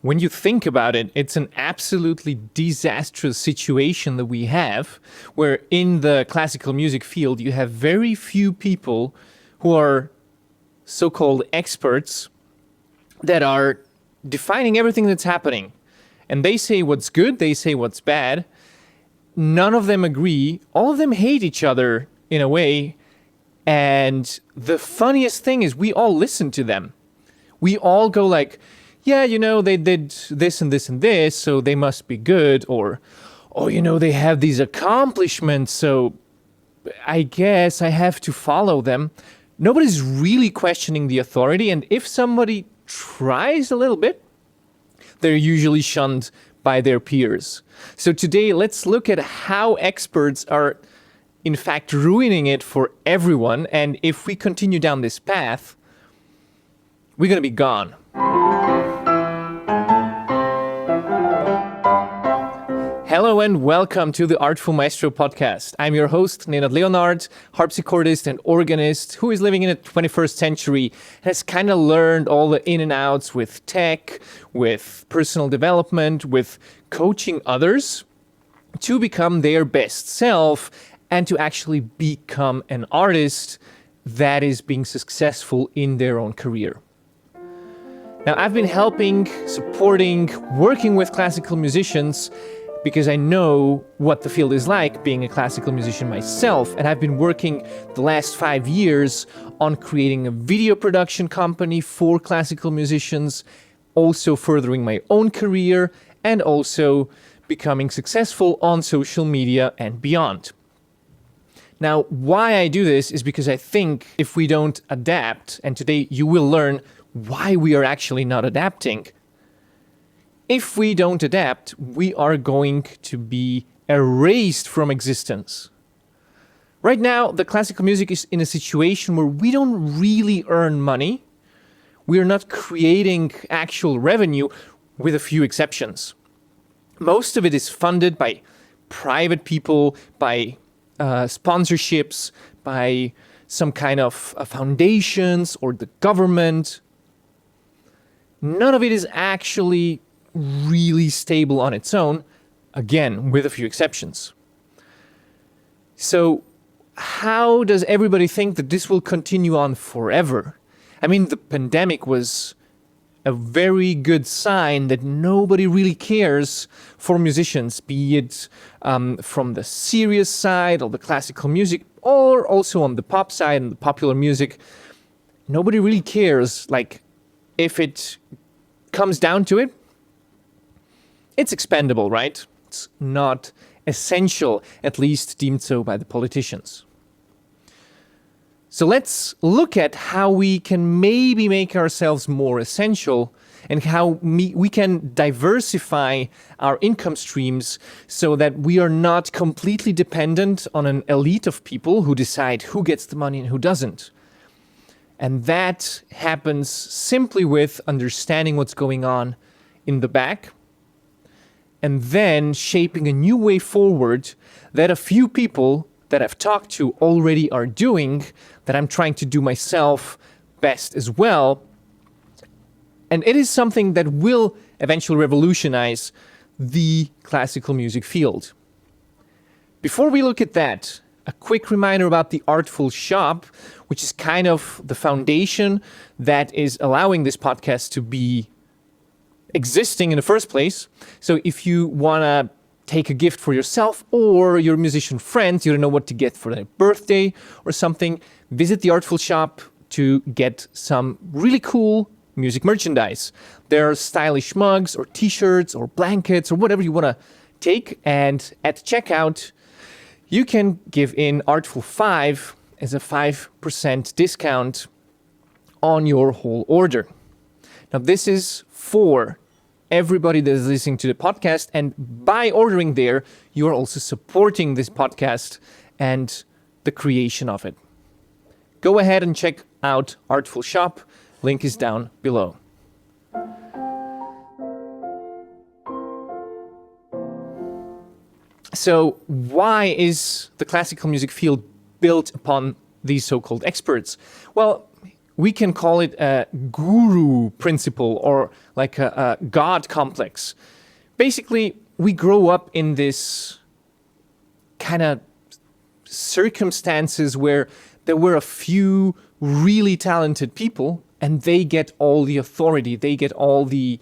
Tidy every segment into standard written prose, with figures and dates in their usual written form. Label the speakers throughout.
Speaker 1: when you think about it, it's an absolutely disastrous situation that we have, where in the classical music field, you have very few people who are so-called experts that are defining everything that's happening. And they say what's good, they say what's bad. None of them agree. All of them hate each other in a way. And the funniest thing is we all listen to them. We all go like, yeah, they did this and this and this, so they must be good. Or, oh, they have these accomplishments, so I guess I have to follow them. Nobody's really questioning the authority. And if somebody tries a little bit, they're usually shunned by their peers. So today, let's look at how experts are, in fact, ruining it for everyone. And if we continue down this path, we're going to be gone. Hello and welcome to the Artful Maestro Podcast. I'm your host, Nenad Leonart, harpsichordist and organist who is living in the 21st century and has kind of learned all the in and outs with tech, with personal development, with coaching others to become their best self and to actually become an artist that is being successful in their own career. Now, I've been helping, supporting, working with classical musicians because I know what the field is like being a classical musician myself. And I've been working the last 5 years on creating a video production company for classical musicians, also furthering my own career and also becoming successful on social media and beyond. Now, why I do this is because I think if we don't adapt, and today you will learn why we are actually not adapting. If we don't adapt, we are going to be erased from existence. Right now, the classical music is in a situation where we don't really earn money. We are not creating actual revenue, with a few exceptions. Most of it is funded by private people, by sponsorships, by some kind of foundations or the government. None of it is actually really stable on its own, again, with a few exceptions. So how does everybody think that this will continue on forever? I mean, the pandemic was a very good sign that nobody really cares for musicians, be it from the serious side of the classical music or also on the pop side and the popular music. Nobody really cares, like, if it comes down to it, it's expendable, right? It's not essential, at least deemed so by the politicians. So let's look at how we can maybe make ourselves more essential and how we can diversify our income streams so that we are not completely dependent on an elite of people who decide who gets the money and who doesn't. And that happens simply with understanding what's going on in the back and then shaping a new way forward that a few people that I've talked to already are doing, that I'm trying to do myself best as well. And it is something that will eventually revolutionize the classical music field. Before we look at that, a quick reminder about the Artful Shop, which is kind of the foundation that is allowing this podcast to be existing in the first place. So if you want to take a gift for yourself or your musician friends, you don't know what to get for their birthday or something, visit the Artful Shop to get some really cool music merchandise. There are stylish mugs or t-shirts or blankets or whatever you want to take. And at checkout, you can give in Artful 5 as a 5% discount on your whole order. Now, this is for everybody that is listening to the podcast, and by ordering there, you are also supporting this podcast and the creation of it. Go ahead and check out Artful Shop. Link is down below. So why is the classical music field built upon these so-called experts? Well, we can call it a guru principle or like a God complex. Basically, we grow up in this kind of circumstances where there were a few really talented people and they get all the authority. They get all the,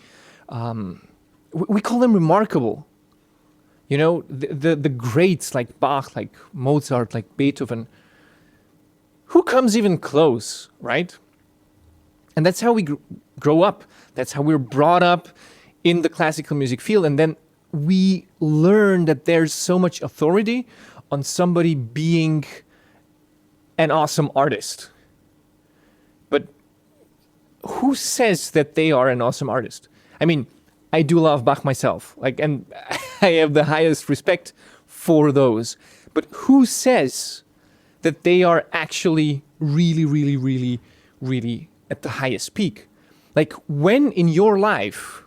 Speaker 1: we call them remarkable. You know, the greats like Bach, like Mozart, like Beethoven. Who comes even close, right? And that's how we grow up. That's how we're brought up in the classical music field. And then we learn that there's so much authority on somebody being an awesome artist. But who says that they are an awesome artist? I mean, I do love Bach myself, and I have the highest respect for those. But who says that they are actually really, really, really, really at the highest peak? Like, when in your life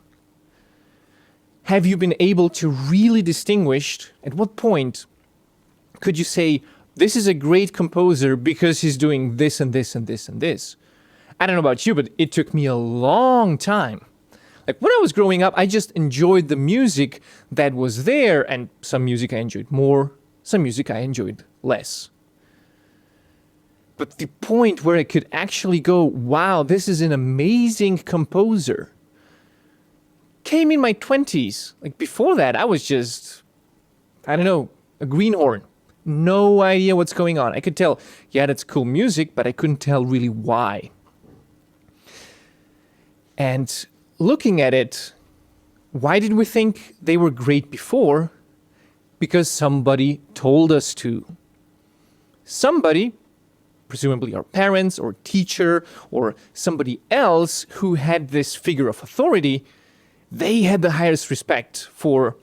Speaker 1: have you been able to really distinguish, at what point could you say, this is a great composer because he's doing this and this and this and this? I don't know about you, but it took me a long time. Like, when I was growing up, I just enjoyed the music that was there, and some music I enjoyed more, some music I enjoyed less. But the point where I could actually go, wow, this is an amazing composer, came in my 20s. Like, before that, I was just, I don't know, a greenhorn. No idea what's going on. I could tell, yeah, that's cool music, but I couldn't tell really why. And looking at it, why did we think they were great before? Because somebody told us to. Somebody, presumably our parents or teacher or somebody else who had this figure of authority, they had the highest respect for,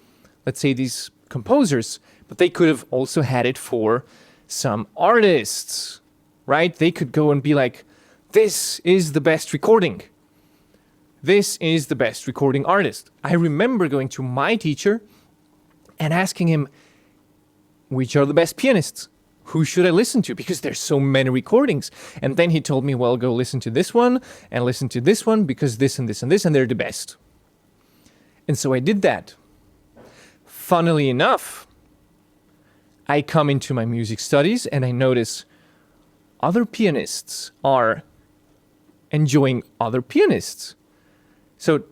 Speaker 1: let's say, these composers, but they could have also had it for some artists, right? They could go and be like, this is the best recording. This is the best recording artist. I remember going to my teacher and asking him, which are the best pianists? Who should I listen to? Because there's so many recordings. And then he told me, well, go listen to this one and listen to this one because this and this and this, and they're the best. And so I did that. Funnily enough, I come into my music studies and I notice other pianists are enjoying other pianists. So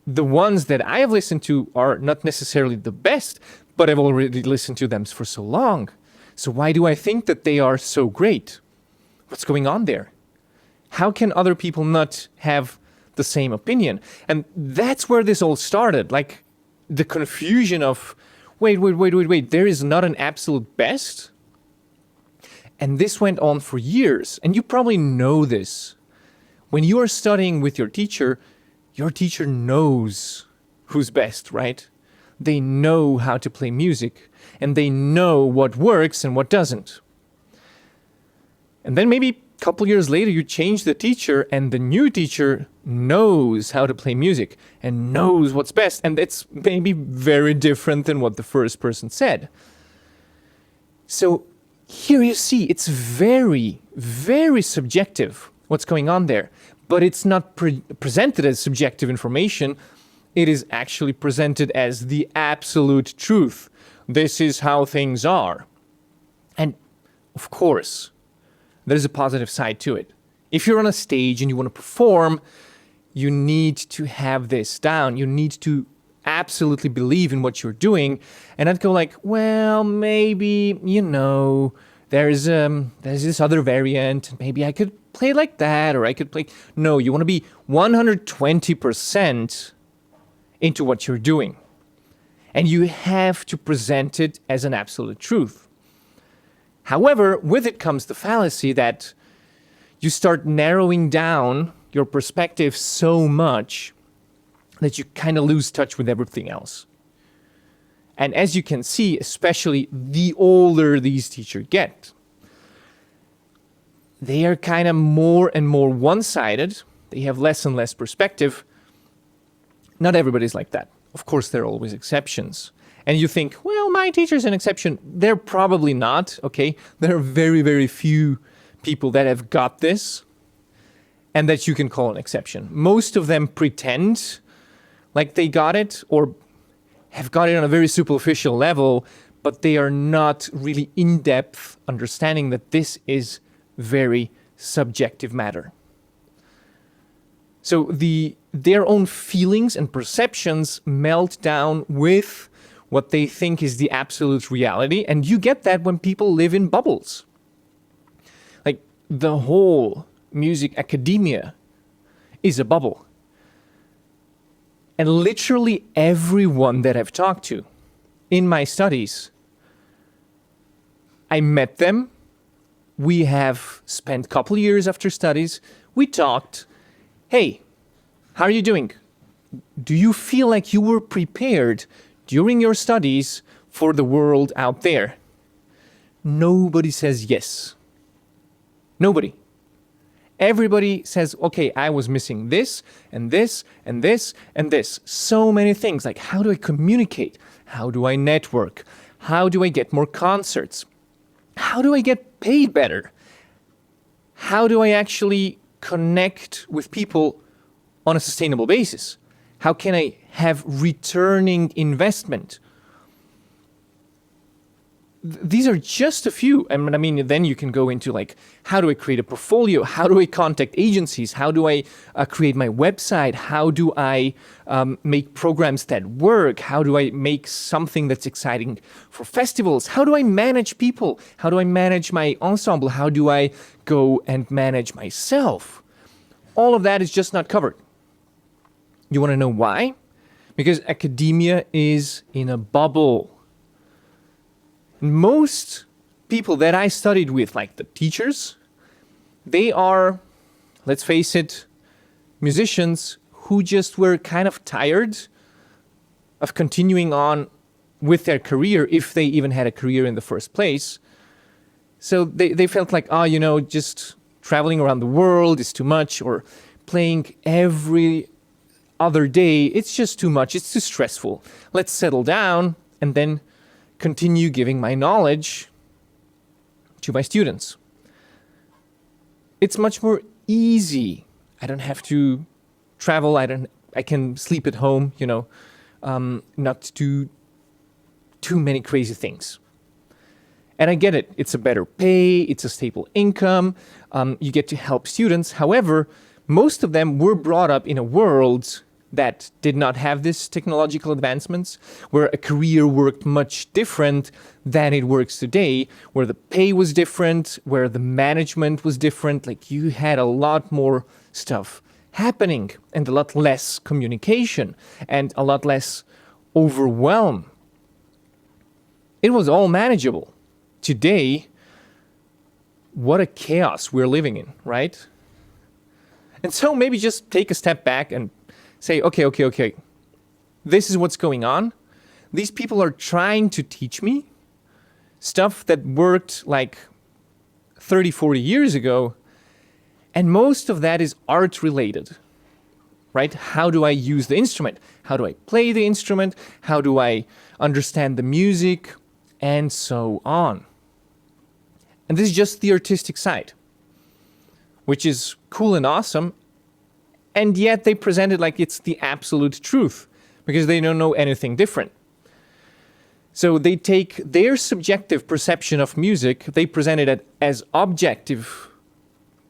Speaker 1: the ones that I have listened to are not necessarily the best, but I've already listened to them for so long. So why do I think that they are so great? What's going on there? How can other people not have the same opinion? And that's where this all started. Like the confusion of, wait, there is not an absolute best? And this went on for years. And you probably know this. When you are studying with your teacher knows who's best, right? They know how to play music, and they know what works and what doesn't. And then maybe a couple years later, you change the teacher, and the new teacher knows how to play music and knows what's best. And it's maybe very different than what the first person said. So here you see, it's very, very subjective what's going on there. But it's not presented as subjective information. It is actually presented as the absolute truth. This is how things are. And of course, there's a positive side to it. If you're on a stage and you want to perform, you need to have this down. You need to absolutely believe in what you're doing and not go like, well, maybe, there's this other variant. Maybe I could play like that, or I could play. No, you want to be 120% into what you're doing. And you have to present it as an absolute truth. However, with it comes the fallacy that you start narrowing down your perspective so much that you kind of lose touch with everything else. And as you can see, especially the older these teachers get, they are kind of more and more one-sided. They have less and less perspective. Not everybody's like that. Of course, there are always exceptions. And you think, well, my teacher's an exception. They're probably not, okay? There are very, very few people that have got this. and that you can call an exception. Most of them pretend like they got it or have got it on a very superficial level, but they are not really in-depth understanding that this is very subjective matter. So their own feelings and perceptions melt down with what they think is the absolute reality, and you get that when people live in bubbles. Like the whole music academia is a bubble. And literally everyone that I've talked to in my studies, I met them. We have spent a couple years after studies. We talked. Hey, how are you doing? Do you feel like you were prepared during your studies for the world out there? Nobody says yes. Nobody. Everybody says, okay, I was missing this and this and this and this. So many things. Like, how do I communicate? How do I network? How do I get more concerts? How do I get paid better? How do I actually connect with people on a sustainable basis? How can I have returning investment? These are just a few. I mean, then you can go into like, how do I create a portfolio? How do I contact agencies? How do I create my website? How do I make programs that work? How do I make something that's exciting for festivals? How do I manage people? How do I manage my ensemble? How do I go and manage myself? All of that is just not covered. You want to know why? Because academia is in a bubble. Most people that I studied with, like the teachers, they are, let's face it, musicians who just were kind of tired of continuing on with their career, if they even had a career in the first place. So they felt like, just traveling around the world is too much, or playing every other day, it's just too much, it's too stressful. Let's settle down and then continue giving my knowledge to my students. It's much more easy. I don't have to travel. I can sleep at home, not do too many crazy things. And I get it. It's a better pay. It's a stable income. You get to help students. However, most of them were brought up in a world that did not have this technological advancements, where a career worked much different than it works today, where the pay was different, where the management was different. Like, you had a lot more stuff happening and a lot less communication and a lot less overwhelm. It was all manageable. Today, what a chaos we're living in, right? And so maybe just take a step back and say, okay. This is what's going on. These people are trying to teach me stuff that worked like 30, 40 years ago. And most of that is art related, right? How do I use the instrument? How do I play the instrument? How do I understand the music? And so on. And this is just the artistic side, which is cool and awesome. And yet they present it like it's the absolute truth because they don't know anything different. So they take their subjective perception of music, they present it as objective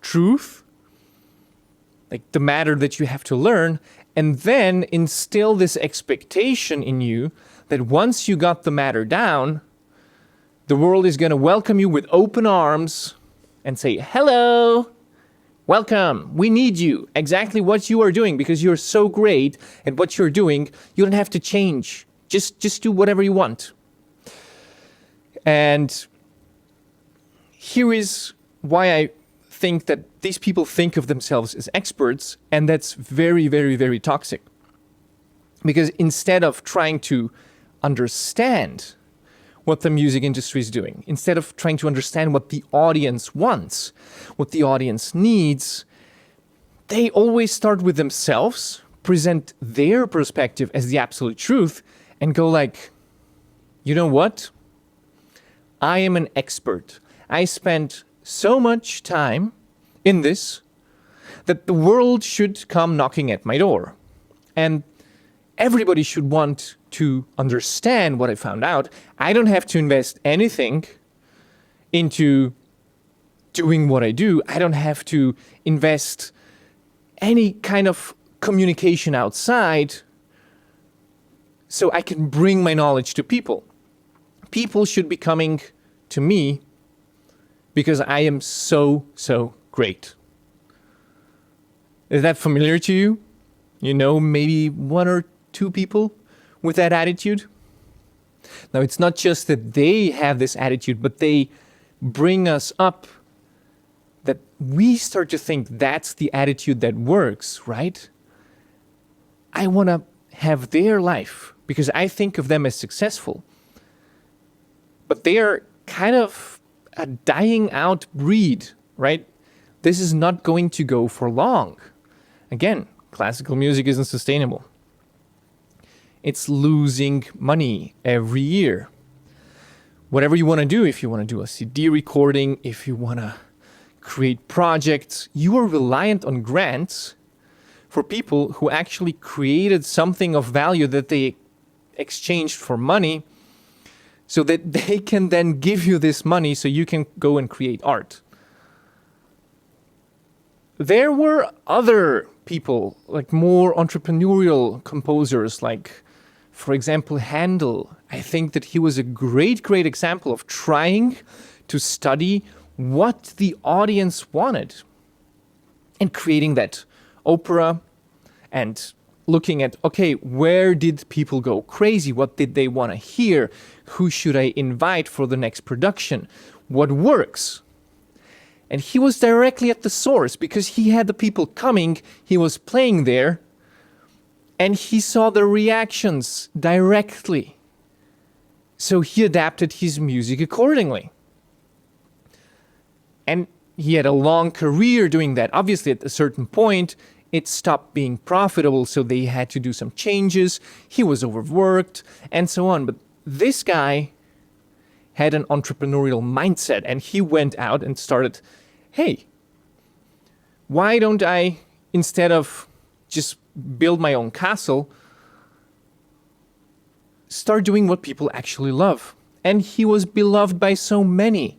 Speaker 1: truth, like the matter that you have to learn, and then instill this expectation in you that once you got the matter down, the world is going to welcome you with open arms and say, hello, welcome, we need you, exactly what you are doing, because you're so great at what you're doing, you don't have to change. Just do whatever you want. And here is why I think that these people think of themselves as experts, and that's very, very, very toxic. Because instead of trying to understand what the music industry is doing, instead of trying to understand what the audience wants, what the audience needs, they always start with themselves, present their perspective as the absolute truth, and go like, you know what? I am an expert. I spent so much time in this. that the world should come knocking at my door. And everybody should want to understand what I found out. I don't have to invest anything into doing what I do. I don't have to invest any kind of communication outside, so I can bring my knowledge to people. People should be coming to me because I am so great. Is that familiar to you? You know, maybe one or two people with that attitude? Now, it's not just that they have this attitude, but they bring us up that we start to think that's the attitude that works, right? I want to have their life because I think of them as successful. But they are kind of a dying out breed, right? This is not going to go for long. Again, classical music isn't sustainable. It's losing money every year. Whatever you want to do, if you want to do a CD recording, if you want to create projects, you are reliant on grants for people who actually created something of value that they exchanged for money so that they can then give you this money so you can go and create art. There were other people, like more entrepreneurial composers, like, for example, Handel. I think that he was a great example of trying to study what the audience wanted and creating that opera and looking at, okay, where did people go crazy? What did they want to hear? Who should I invite for the next production? What works? And he was directly at the source because he had the people coming, he was playing there, and he saw the reactions directly. So he adapted his music accordingly. And he had a long career doing that. Obviously, at a certain point, it stopped being profitable, so they had to do some changes. He was overworked, and so on. But this guy had an entrepreneurial mindset, and he went out and started, hey, why don't I, instead of just build my own castle, start doing what people actually love? And he was beloved by so many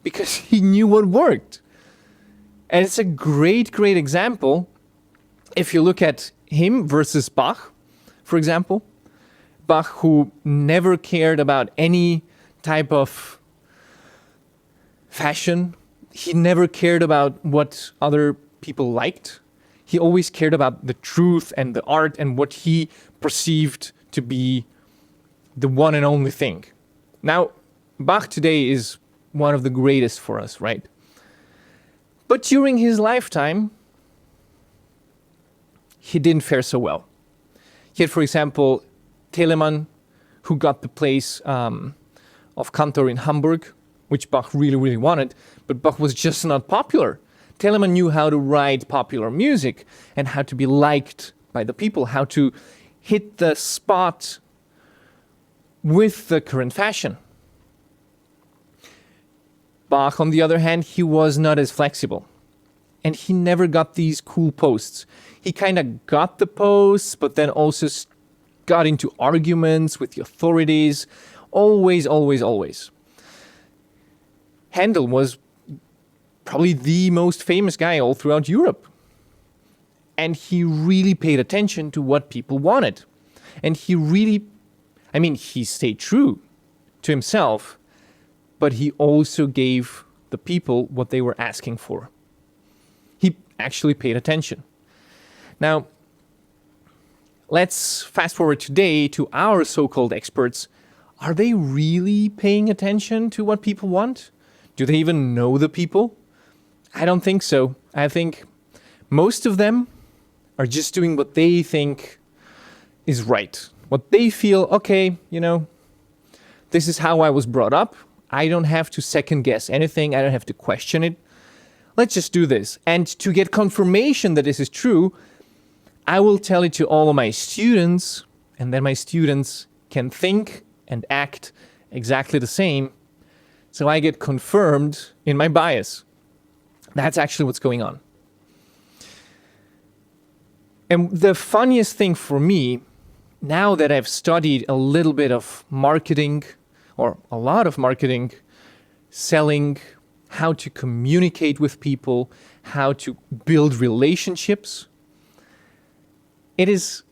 Speaker 1: because he knew what worked. And it's a great example. If you look at him versus Bach, for example, Bach, who never cared about any type of fashion, he never cared about what other people liked. He always cared about the truth and the art and what he perceived to be the one and only thing. Now, Bach today is one of the greatest for us, right? But during his lifetime, he didn't fare so well. He had, for example, Telemann, who got the place of cantor in Hamburg, which Bach really wanted, but Bach was just not popular. Telemann knew how to write popular music and how to be liked by the people, how to hit the spot with the current fashion. Bach, on the other hand, he was not as flexible. And he never got these cool posts. He kind of got the posts, but then also got into arguments with the authorities. Always. Handel was probably the most famous guy all throughout Europe. And he really paid attention to what people wanted. And he stayed true to himself, but he also gave the people what they were asking for. He actually paid attention. Now, let's fast forward today to our so-called experts. Are they really paying attention to what people want? Do they even know the people? I don't think so. I think most of them are just doing what they think is right. What they feel, okay, this is how I was brought up. I don't have to second guess anything. I don't have to question it. Let's just do this. And to get confirmation that this is true, I will tell it to all of my students, and then my students can think and act exactly the same. So I get confirmed in my bias. That's actually what's going on. And the funniest thing for me, now that I've studied a little bit of marketing, or a lot of marketing, selling, how to communicate with people, how to build relationships, it is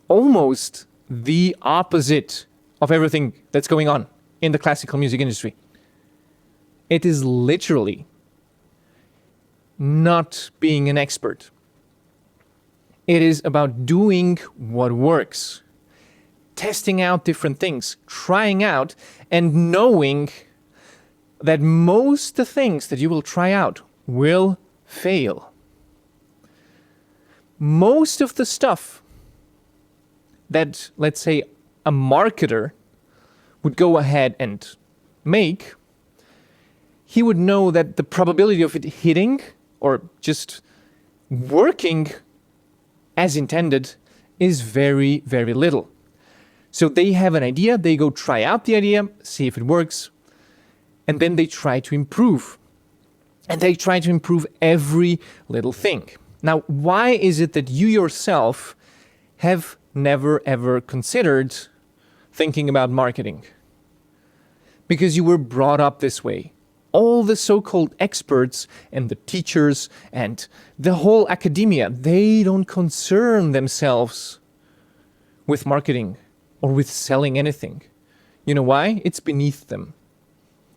Speaker 1: almost the opposite of everything that's going on in the classical music industry. It is literally not being an expert. It is about doing what works, testing out different things, trying out, and knowing that most of the things that you will try out will fail. Most of the stuff that, let's say, a marketer would go ahead and make, he would know that the probability of it hitting or just working as intended is very, very little. So they have an idea, they go try out the idea, see if it works, and then they try to improve. And they try to improve every little thing. Now, why is it that you yourself have never ever considered thinking about marketing? Because you were brought up this way. All the so-called experts and the teachers and the whole academia, they don't concern themselves with marketing or with selling anything. You know why? It's beneath them.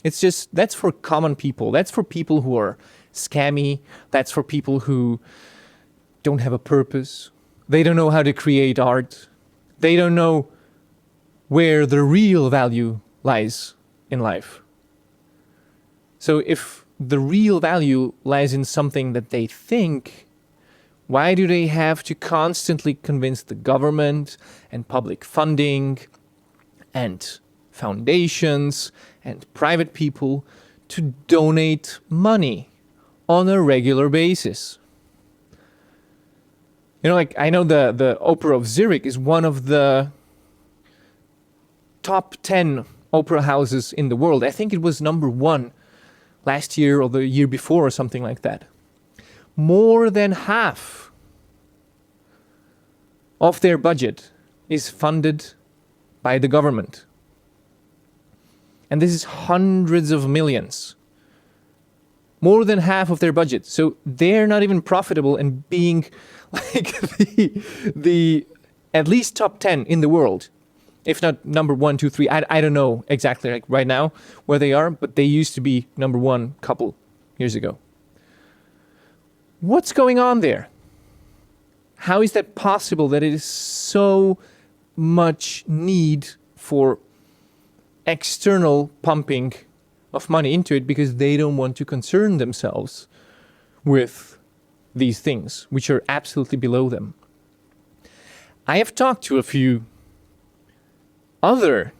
Speaker 1: It's just, that's for common people. That's for people who are scammy. That's for people who don't have a purpose. They don't know how to create art. They don't know where the real value lies in life. So if the real value lies in something that they think, why do they have to constantly convince the government and public funding and foundations and private people to donate money on a regular basis? You know, like, I know the Opera of Zurich is one of the top 10 opera houses in the world. I think it was number 1 last year or the year before or something like that. More than half of their budget is funded by the government. And this is hundreds of millions. More than half of their budget. So they're not even profitable, and being like the at least top 10 in the world. If not number 1, 2, 3, I don't know exactly like right now where they are, but they used to be number 1 a couple years ago. What's going on there? How is that possible that it is so much need for external pumping of money into it because they don't want to concern themselves with these things, which are absolutely below them? I have talked to a few other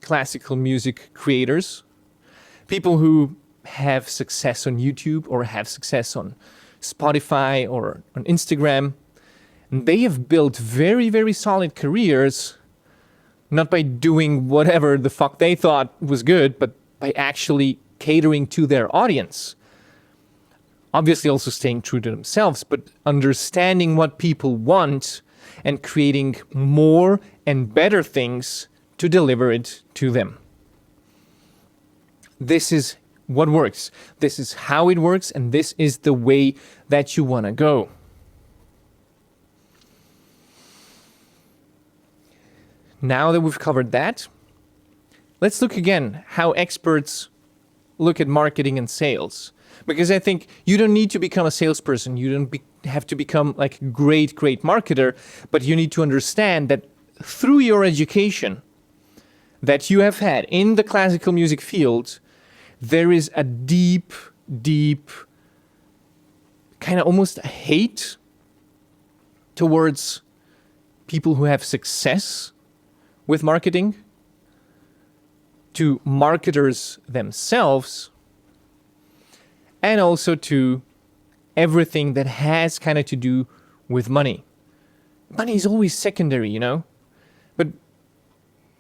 Speaker 1: classical music creators, people who have success on YouTube or have success on Spotify or on Instagram, and they have built very, very solid careers, not by doing whatever the fuck they thought was good, but by actually catering to their audience. Obviously also staying true to themselves, but understanding what people want and creating more and better things to deliver it to them. This is what works. This is how it works, and this is the way that you want to go. Now that we've covered that, let's look again how experts look at marketing and sales. Because I think you don't need to become a salesperson. You don't have to become like a great marketer, but you need to understand that through your education that you have had in the classical music field, there is a deep kind of almost a hate towards people who have success with marketing, to marketers themselves, and also to everything that has kind of to do with money. Money is always secondary, you know? But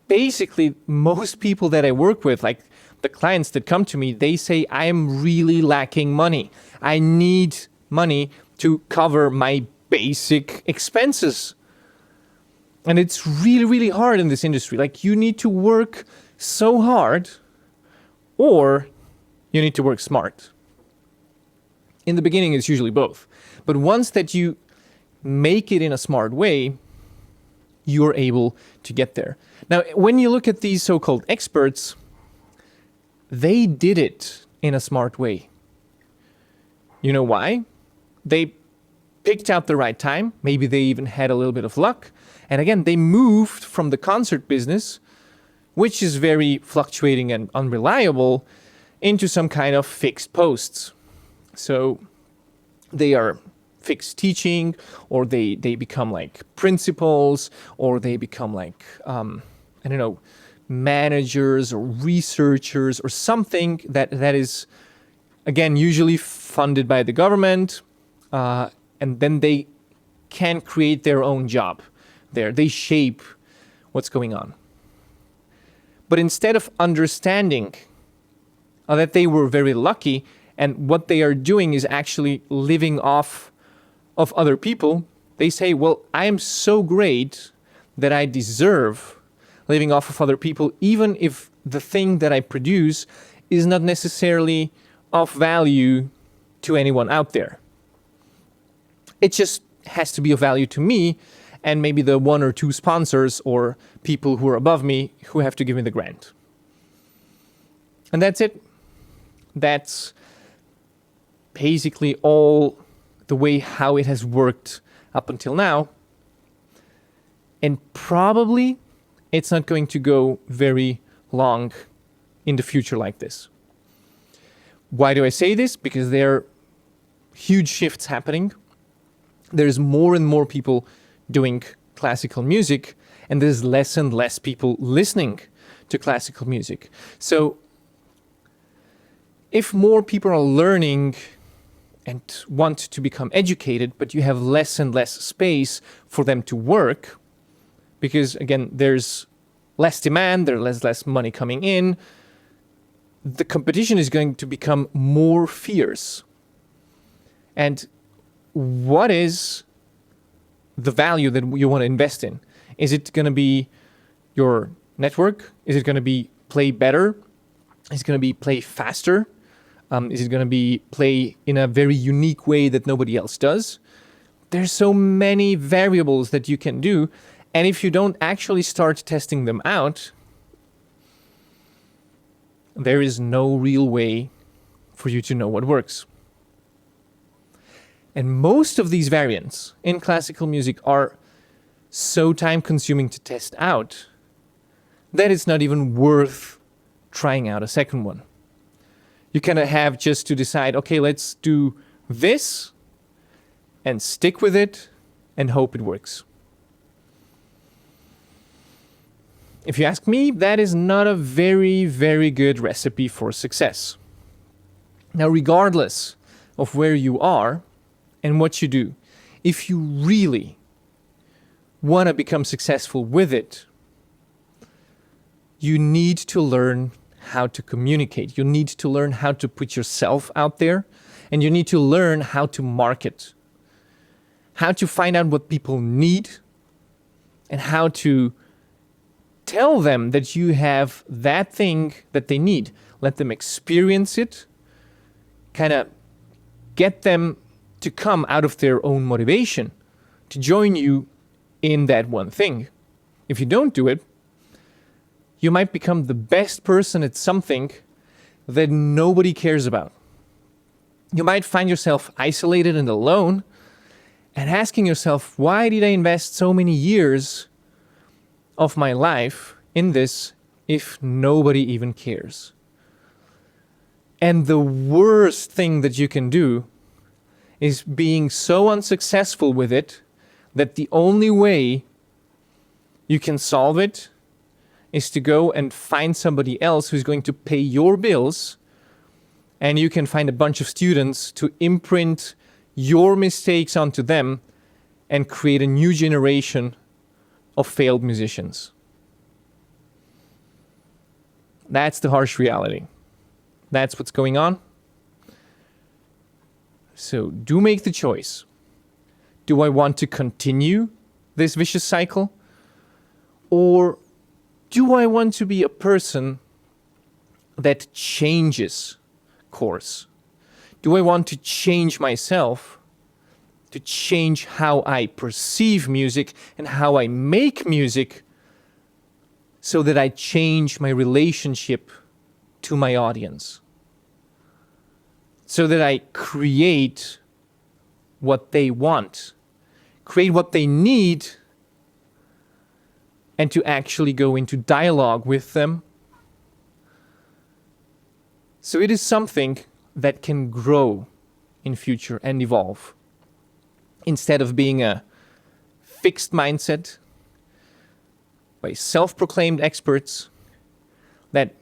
Speaker 1: basically, most people that I work with, like the clients that come to me, they say, I am really lacking money. I need money to cover my basic expenses. And it's really, really hard in this industry. Like, you need to work so hard, or you need to work smart. In the beginning, it's usually both. But once that you make it in a smart way, you're able to get there. Now, when you look at these so-called experts, they did it in a smart way. You know why? They picked out the right time. Maybe they even had a little bit of luck. And again, they moved from the concert business, which is very fluctuating and unreliable, into some kind of fixed posts. So they are fixed teaching, or they become like principals, or they become like, managers or researchers or something that is, again, usually funded by the government. And then they can create their own job there. They shape what's going on. But instead of understanding that they were very lucky and what they are doing is actually living off of other people, they say, well, I am so great that I deserve living off of other people, even if the thing that I produce is not necessarily of value to anyone out there. It just has to be of value to me and maybe the one or two sponsors or people who are above me who have to give me the grant. And that's it. That's basically all the way how it has worked up until now. And probably it's not going to go very long in the future like this. Why do I say this? Because there are huge shifts happening. There's more and more people doing classical music, and there's less and less people listening to classical music. So if more people are learning and want to become educated, but you have less and less space for them to work, because again, there's less demand, there's less money coming in, the competition is going to become more fierce. And what is the value that you want to invest in? Is it going to be your network? Is it going to be play better? Is it going to be play faster? Is it going to be play in a very unique way that nobody else does? There's so many variables that you can do. And if you don't actually start testing them out, there is no real way for you to know what works. And most of these variants in classical music are so time-consuming to test out that it's not even worth trying out a second one. You kind of have just to decide, okay, let's do this and stick with it and hope it works. If you ask me, that is not a very, very good recipe for success. Now, regardless of where you are and what you do, if you really want to become successful with it, you need to learn how to communicate. You need to learn how to put yourself out there, and you need to learn how to market, how to find out what people need, and how to tell them that you have that thing that they need. Let them experience it, kind of get them to come out of their own motivation to join you in that one thing. If you don't do it, you might become the best person at something that nobody cares about. You might find yourself isolated and alone and asking yourself, why did I invest so many years of my life in this if nobody even cares? And the worst thing that you can do is being so unsuccessful with it that the only way you can solve it is to go and find somebody else who's going to pay your bills, and you can find a bunch of students to imprint your mistakes onto them and create a new generation of failed musicians. That's the harsh reality. That's what's going on. So do make the choice Do I want to continue this vicious cycle? Or do I want to be a person that changes course? Do I want to change myself, to change how I perceive music and how I make music, so that I change my relationship to my audience? So that I create what they want, create what they need, and to actually go into dialogue with them. So it is something that can grow in future and evolve, instead of being a fixed mindset by self-proclaimed experts that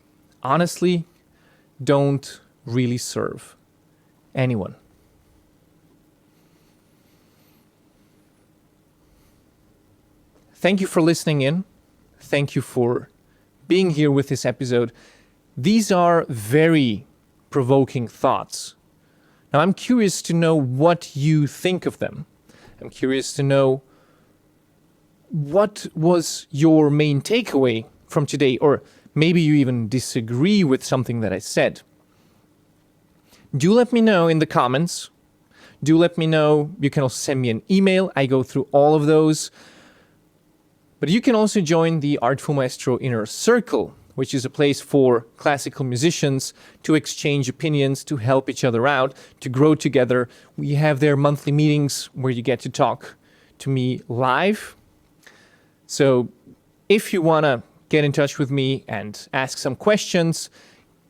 Speaker 1: honestly don't really serve anyone. Thank you for listening in. Thank you for being here with this episode. These are very provoking thoughts. Now, I'm curious to know what you think of them. I'm curious to know what was your main takeaway from today, or maybe you even disagree with something that I said. Do let me know in the comments. Do let me know. You can also send me an email. I go through all of those. But you can also join the Artful Maestro Inner Circle, which is a place for classical musicians to exchange opinions, to help each other out, to grow together. We have their monthly meetings where you get to talk to me live. So if you want to get in touch with me and ask some questions,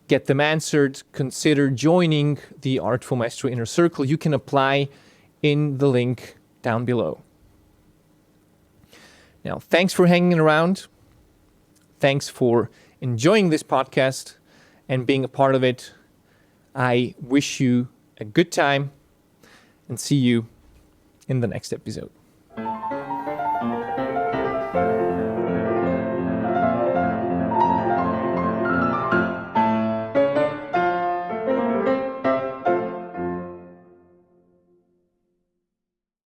Speaker 1: get them answered, consider joining the Artful Maestro Inner Circle. You can apply in the link down below. Now, thanks for hanging around. Thanks for enjoying this podcast and being a part of it. I wish you a good time and see you in the next episode.